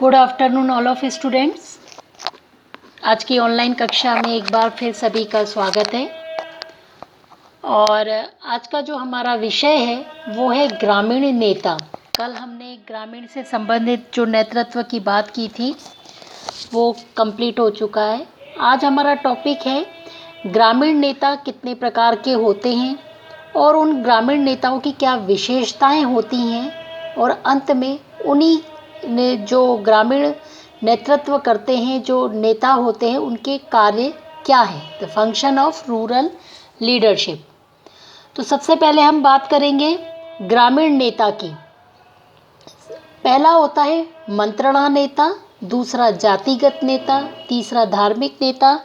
Good afternoon all of students. आज की online कक्षा में एक बार फिर सभी का स्वागत है। और आज का जो हमारा विषय है वो है ग्रामीण नेता। कल हमने ग्रामीण से संबंधित जो नेतृत्व की बात की थी वो कंप्लीट हो चुका है। आज हमारा टॉपिक है ग्रामीण नेता कितने प्रकार के होते हैं और उन ग्रामीण नेताओं की क्या विशेषताएं होती हैं, और अंत में उन्हीं ने जो ग्रामीण नेतृत्व करते हैं, जो नेता होते हैं, उनके कार्य क्या है, the function of rural leadership. तो सबसे पहले हम बात करेंगे ग्रामीण नेता की। पहला होता है मंत्रणा नेता, दूसरा जातिगत नेता, तीसरा धार्मिक नेता,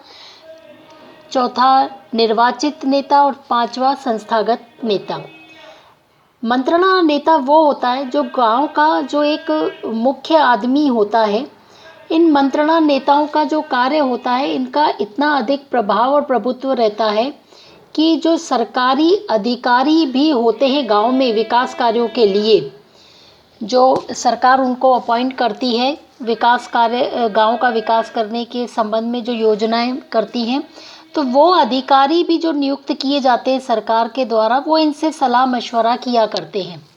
चौथा निर्वाचित नेता और पांचवा संस्थागत नेता। मंत्रणा नेता वो होता है जो गांव का जो एक मुख्य आदमी होता है। इन मंत्रणा नेताओं का जो कार्य होता है, इनका इतना अधिक प्रभाव और प्रभुत्व रहता है कि जो सरकारी अधिकारी भी होते हैं गांव में विकास कार्यों के लिए, जो सरकार उनको अपॉइंट करती है विकास कार्य, गांव का विकास करने के संबंध में जो योजनाएं करती हैं, तो वो अधिकारी भी जो नियुक्त किए जाते हैं सरकार के द्वारा, वो इनसे सलाह मशवरा किया करते हैं।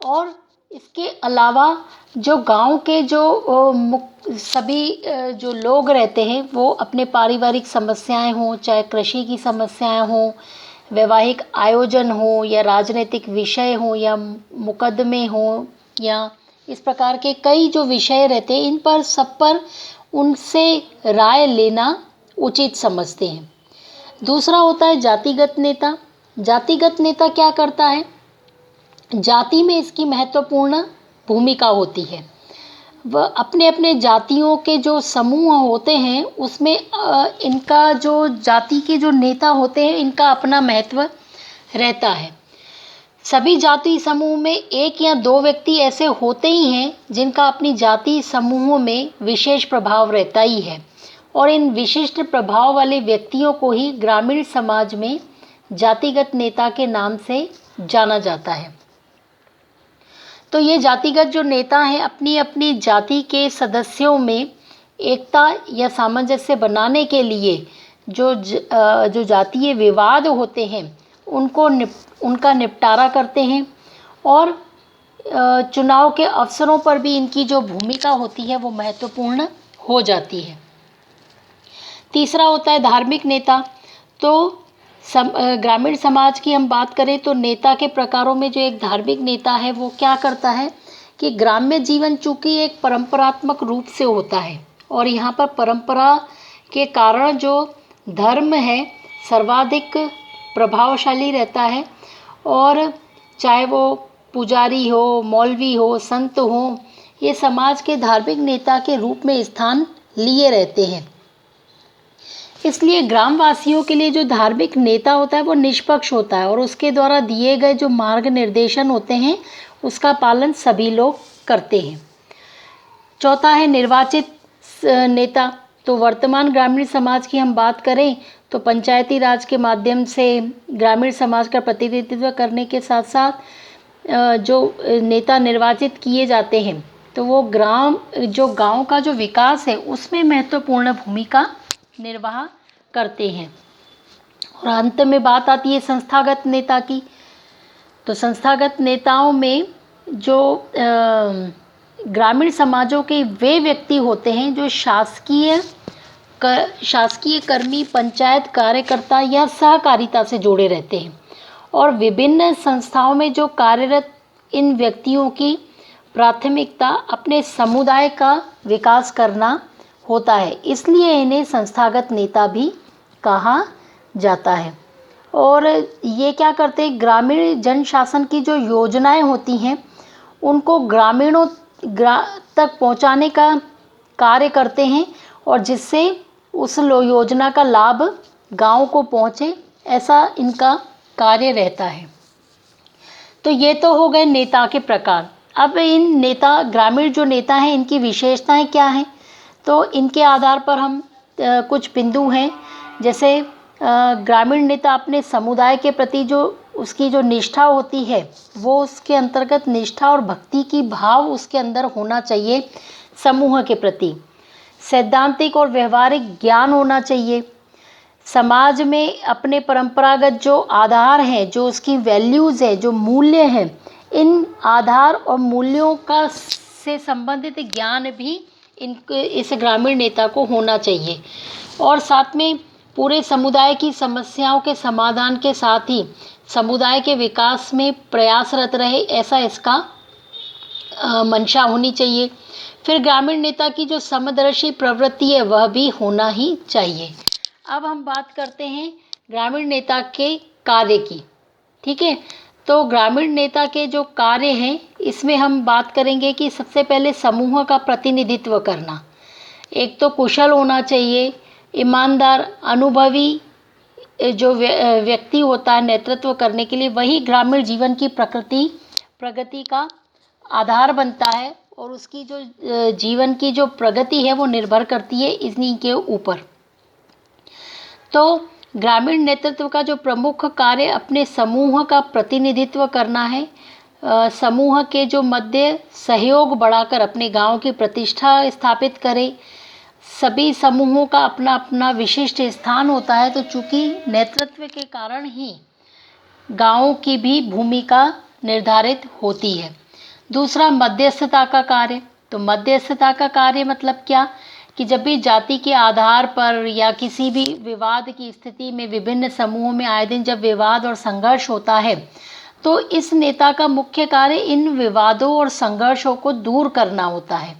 और इसके अलावा जो गांव के जो सभी जो लोग रहते हैं, वो अपने पारिवारिक समस्याएं हों, चाहे कृषि की समस्याएं हों, वैवाहिक आयोजन हो, या राजनीतिक विषय हो, या मुकदमे हों, या इस प्रकार के कई जो विषय रहते हैं, इन पर सब पर उनसे राय लेना उचित समझते हैं। दूसरा होता है जातिगत नेता। जातिगत नेता क्या करता है? जाति में इसकी महत्वपूर्ण भूमिका होती है। वह अपने अपने जातियों के जो समूह होते हैं उसमें इनका जो जाति के जो नेता होते हैं, इनका अपना महत्व रहता है। सभी जाति समूह में एक या दो व्यक्ति ऐसे होते ही हैं जिनका अपनी जाति समूहों में विशेष प्रभाव रहता ही है, और इन विशिष्ट प्रभाव वाले व्यक्तियों को ही ग्रामीण समाज में जातिगत नेता के नाम से जाना जाता है। तो ये जातिगत जो नेता हैं, अपनी अपनी जाति के सदस्यों में एकता या सामंजस्य बनाने के लिए जो जातीय विवाद होते हैं उनका निपटारा करते हैं, और चुनाव के अवसरों पर भी इनकी जो भूमिका होती है वो महत्वपूर्ण हो जाती है। तीसरा होता है धार्मिक नेता। तो ग्रामीण समाज की हम बात करें तो नेता के प्रकारों में जो एक धार्मिक नेता है वो क्या करता है कि ग्राम्य जीवन चूँकि एक परंपरात्मक रूप से होता है, और यहाँ पर परंपरा के कारण जो धर्म है सर्वाधिक प्रभावशाली रहता है, और चाहे वो पुजारी हो, मौलवी हो, संत हो, ये समाज के धार्मिक नेता के रूप में स्थान लिए रहते हैं। इसलिए ग्रामवासियों के लिए जो धार्मिक नेता होता है वो निष्पक्ष होता है, और उसके द्वारा दिए गए जो मार्ग निर्देशन होते हैं उसका पालन सभी लोग करते हैं। चौथा है निर्वाचित नेता। तो वर्तमान ग्रामीण समाज की हम बात करें तो पंचायती राज के माध्यम से ग्रामीण समाज का प्रतिनिधित्व करने के साथ साथ जो नेता निर्वाचित किए जाते हैं, तो वो गांव का जो विकास है उसमें महत्वपूर्ण भूमिका निर्वाह करते हैं। और अंत में बात आती है संस्थागत नेता की। तो संस्थागत नेताओं में जो ग्रामीण समाजों के वे व्यक्ति होते हैं जो शासकीय कर्मी, पंचायत कार्यकर्ता या सहकारिता से जुड़े रहते हैं, और विभिन्न संस्थाओं में जो कार्यरत इन व्यक्तियों की प्राथमिकता अपने समुदाय का विकास करना होता है, इसलिए इन्हें संस्थागत नेता भी कहा जाता है। और ये क्या करते हैं, ग्रामीण जन शासन की जो योजनाएं होती हैं उनको ग्रामीणों तक पहुंचाने का कार्य करते हैं, और जिससे उस योजना का लाभ गांव को पहुंचे, ऐसा इनका कार्य रहता है। तो ये तो हो गए नेता के प्रकार। अब इन ग्रामीण जो नेता हैं इनकी विशेषताएं क्या हैं, तो इनके आधार पर हम कुछ बिंदु हैं। जैसे ग्रामीण नेता अपने समुदाय के प्रति जो उसकी जो निष्ठा होती है वो उसके अंतर्गत निष्ठा और भक्ति की भाव उसके अंदर होना चाहिए समूह के प्रति। सैद्धांतिक और व्यवहारिक ज्ञान होना चाहिए। समाज में अपने परंपरागत जो आधार हैं, जो उसकी वैल्यूज़ है, जो मूल्य हैं, इन आधार और मूल्यों का से संबंधित ज्ञान भी इस ग्रामीण नेता को होना चाहिए। और साथ में पूरे समुदाय की समस्याओं के समाधान के साथ ही समुदाय के विकास में प्रयासरत रहे, ऐसा इसका मंशा होनी चाहिए। फिर ग्रामीण नेता की जो समदर्शी प्रवृत्ति है वह भी होना ही चाहिए। अब हम बात करते हैं ग्रामीण नेता के कार्य की। ठीक है, तो ग्रामीण नेता के जो कार्य हैं इसमें हम बात करेंगे कि सबसे पहले समूह का प्रतिनिधित्व करना। एक तो कुशल होना चाहिए, ईमानदार, अनुभवी जो व्यक्ति होता है नेतृत्व करने के लिए, वही ग्रामीण जीवन की प्रगति का आधार बनता है और उसकी जो जीवन की जो प्रगति है वो निर्भर करती है इन्हीं के ऊपर। तो ग्रामीण नेतृत्व का जो प्रमुख कार्य अपने समूह का प्रतिनिधित्व करना है, समूह के जो मध्य सहयोग बढ़ाकर अपने गांव की प्रतिष्ठा स्थापित करे। सभी समूहों का अपना अपना विशिष्ट स्थान होता है, तो चूँकि नेतृत्व के कारण ही गाँव की भी भूमिका निर्धारित होती है। दूसरा, मध्यस्थता का कार्य। तो मध्यस्थता का कार्य मतलब क्या कि जब भी जाति के आधार पर या किसी भी विवाद की स्थिति में विभिन्न समूहों में आए दिन जब विवाद और संघर्ष होता है, तो इस नेता का मुख्य कार्य इन विवादों और संघर्षों को दूर करना होता है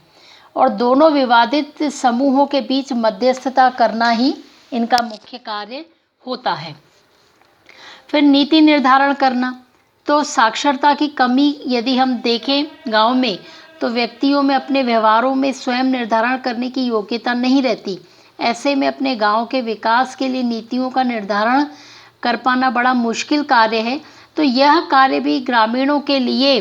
और दोनों विवादित समूहों के बीच मध्यस्थता करना ही इनका मुख्य कार्य होता है। फिर नीति निर्धारण करना। तो साक्षरता की कमी यदि हम देखें गांव में, तो व्यक्तियों में अपने व्यवहारों में स्वयं निर्धारण करने की योग्यता नहीं रहती। ऐसे में अपने गांव के विकास के लिए नीतियों का निर्धारण कर पाना बड़ा मुश्किल कार्य है। तो यह कार्य भी ग्रामीणों के लिए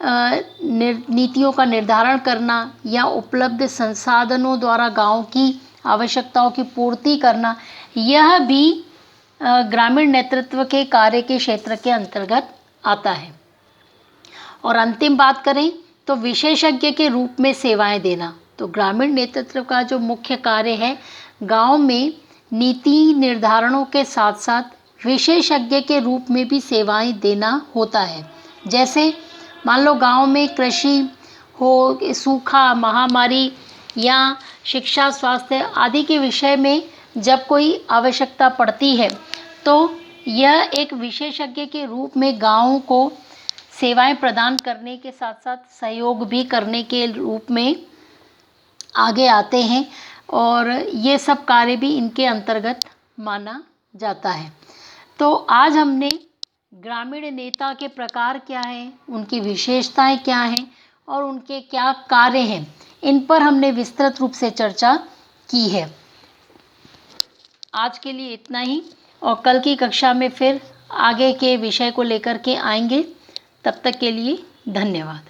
नीतियों का निर्धारण करना या उपलब्ध संसाधनों द्वारा गांव की आवश्यकताओं की पूर्ति करना, यह भी ग्रामीण नेतृत्व के कार्य के क्षेत्र के अंतर्गत आता है। और अंतिम बात करें तो विशेषज्ञ के रूप में सेवाएं देना। तो ग्रामीण नेतृत्व का जो मुख्य कार्य है, गांव में नीति निर्धारणों के साथ साथ विशेषज्ञ के रूप में भी सेवाएं देना होता है। जैसे मान लो गांव में कृषि हो, सूखा, महामारी या शिक्षा, स्वास्थ्य आदि के विषय में जब कोई आवश्यकता पड़ती है, तो यह एक विशेषज्ञ के रूप में गाँव को सेवाएं प्रदान करने के साथ साथ सहयोग भी करने के रूप में आगे आते हैं और ये सब कार्य भी इनके अंतर्गत माना जाता है। तो आज हमने ग्रामीण नेता के प्रकार क्या हैं, उनकी विशेषताएं क्या हैं और उनके क्या कार्य हैं, इन पर हमने विस्तृत रूप से चर्चा की है। आज के लिए इतना ही और कल की कक्षा में फिर आगे के विषय को लेकर के आएंगे। तब तक के लिए धन्यवाद।